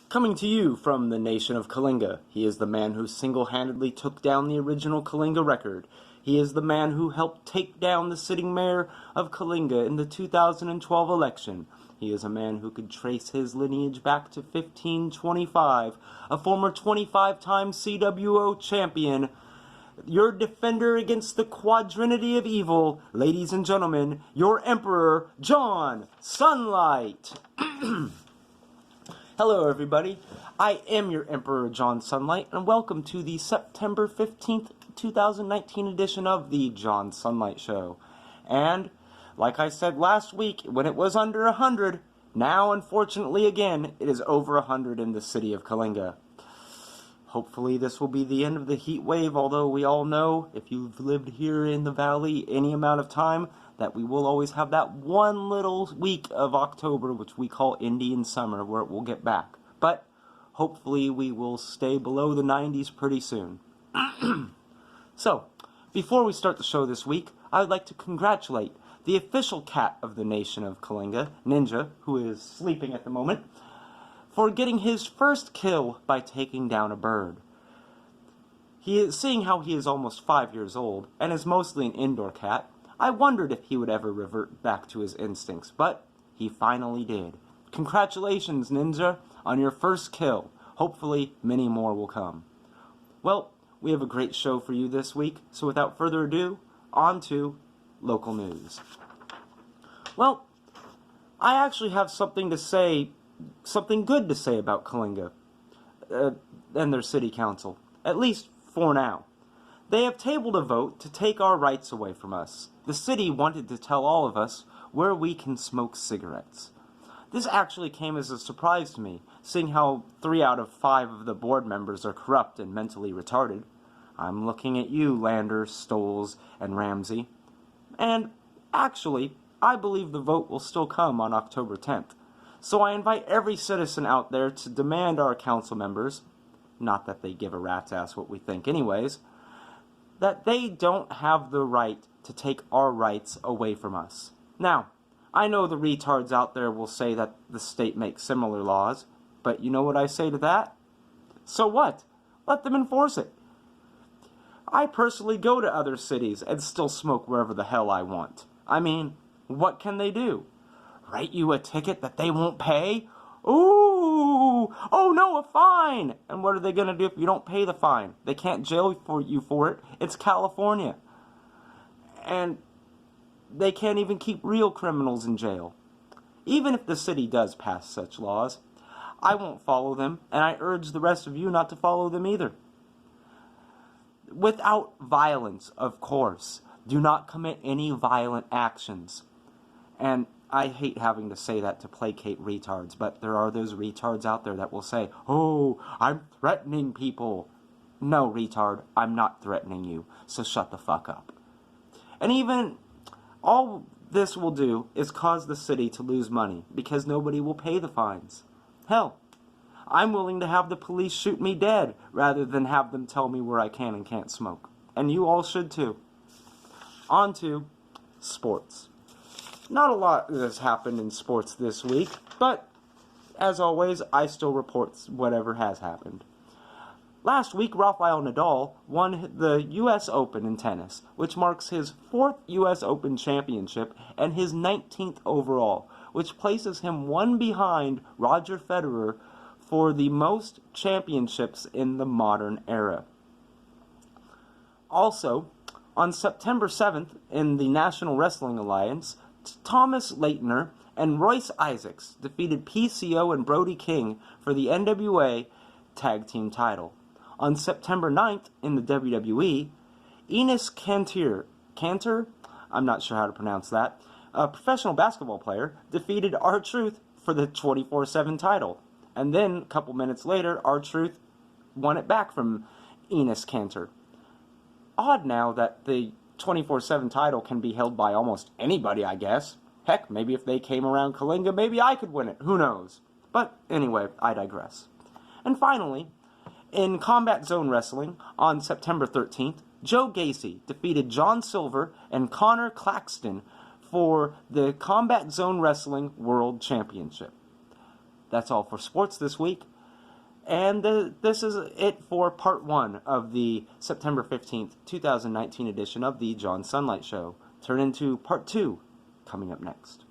Coming to you from the nation of Kalinga, he is the man who single-handedly took down the original Kalinga record. He is the man who helped take down the sitting mayor of Kalinga in the 2012 election. He is a man who could trace his lineage back to 1525, a former 25-time CWO champion, your defender against the quadrinity of evil, ladies and gentlemen, your emperor, John Sunlight. Hello everybody, I am your Emperor John Sunlight, and welcome to the September 15th, 2019 edition of the John Sunlight Show. And, like I said last week, when it was under 100, now unfortunately again, it is over 100 in the city of Kalinga. Hopefully this will be the end of the heat wave, although we all know, if you've lived here in the valley any amount of time, that we will always have that one little week of October, which we call Indian summer, where it will get back. But hopefully we will stay below the 90s pretty soon. So, before we start the show this week, I would like to congratulate the official cat of the nation of Kalinga, Ninja, who is sleeping at the moment, for getting his first kill by taking down a bird. Seeing how he is almost 5 years old, and is mostly an indoor cat, I wondered if he would ever revert back to his instincts, but he finally did. Congratulations, Ninja, on your first kill. Hopefully, many more will come. Well, we have a great show for you this week, so without further ado, on to local news. Well, I actually have something good to say about Kalinga and their city council, at least for now. They have tabled a vote to take our rights away from us. The city wanted to tell all of us where we can smoke cigarettes. This actually came as a surprise to me, seeing how 3 out of 5 of the board members are corrupt and mentally retarded. I'm looking at you, Landers, Stoles, and Ramsey. And, actually, I believe the vote will still come on October 10th. So I invite every citizen out there to demand our council members, not that they give a rat's ass what we think anyways, that they don't have the right to take our rights away from us. Now, I know the retards out there will say that the state makes similar laws, but you know what I say to that? So what? Let them enforce it. I personally go to other cities and still smoke wherever the hell I want. I mean, what can they do? Write you a ticket that they won't pay? Ooh! Oh no, a fine! And what are they going to do if you don't pay the fine? They can't jail you for it. It's California. And they can't even keep real criminals in jail. Even if the city does pass such laws, I won't follow them, and I urge the rest of you not to follow them either. Without violence, of course. Do not commit any violent actions. And I hate having to say that to placate retards, but there are those retards out there that will say, "Oh, I'm threatening people." No, retard, I'm not threatening you, so shut the fuck up. And even all this will do is cause the city to lose money, because nobody will pay the fines. Hell, I'm willing to have the police shoot me dead, rather than have them tell me where I can and can't smoke. And you all should too. On to sports. Not a lot has happened in sports this week, but, as always, I still report whatever has happened. Last week, Rafael Nadal won the U.S. Open in tennis, which marks his 4th U.S. Open championship and his 19th overall, which places him one behind Roger Federer for the most championships in the modern era. Also, on September 7th, in the National Wrestling Alliance, Thomas Leitner and Royce Isaacs defeated PCO and Brody King for the NWA Tag Team title. On September 9th, in the WWE, Enes Kanter, I'm not sure how to pronounce that, a professional basketball player, defeated R-Truth for the 24/7 title. And then, a couple minutes later, R-Truth won it back from Enes Kanter. Odd now that the 24/7 title can be held by almost anybody, I guess. Heck, maybe if they came around Kalinga, maybe I could win it. Who knows? But anyway, I digress. And finally, in Combat Zone Wrestling, on September 13th, Joe Gacy defeated John Silver and Connor Claxton for the Combat Zone Wrestling World Championship. That's all for sports this week. And this is it for part 1 of the September 15th, 2019 edition of the John Sunlight Show. Turn into part 2 coming up next.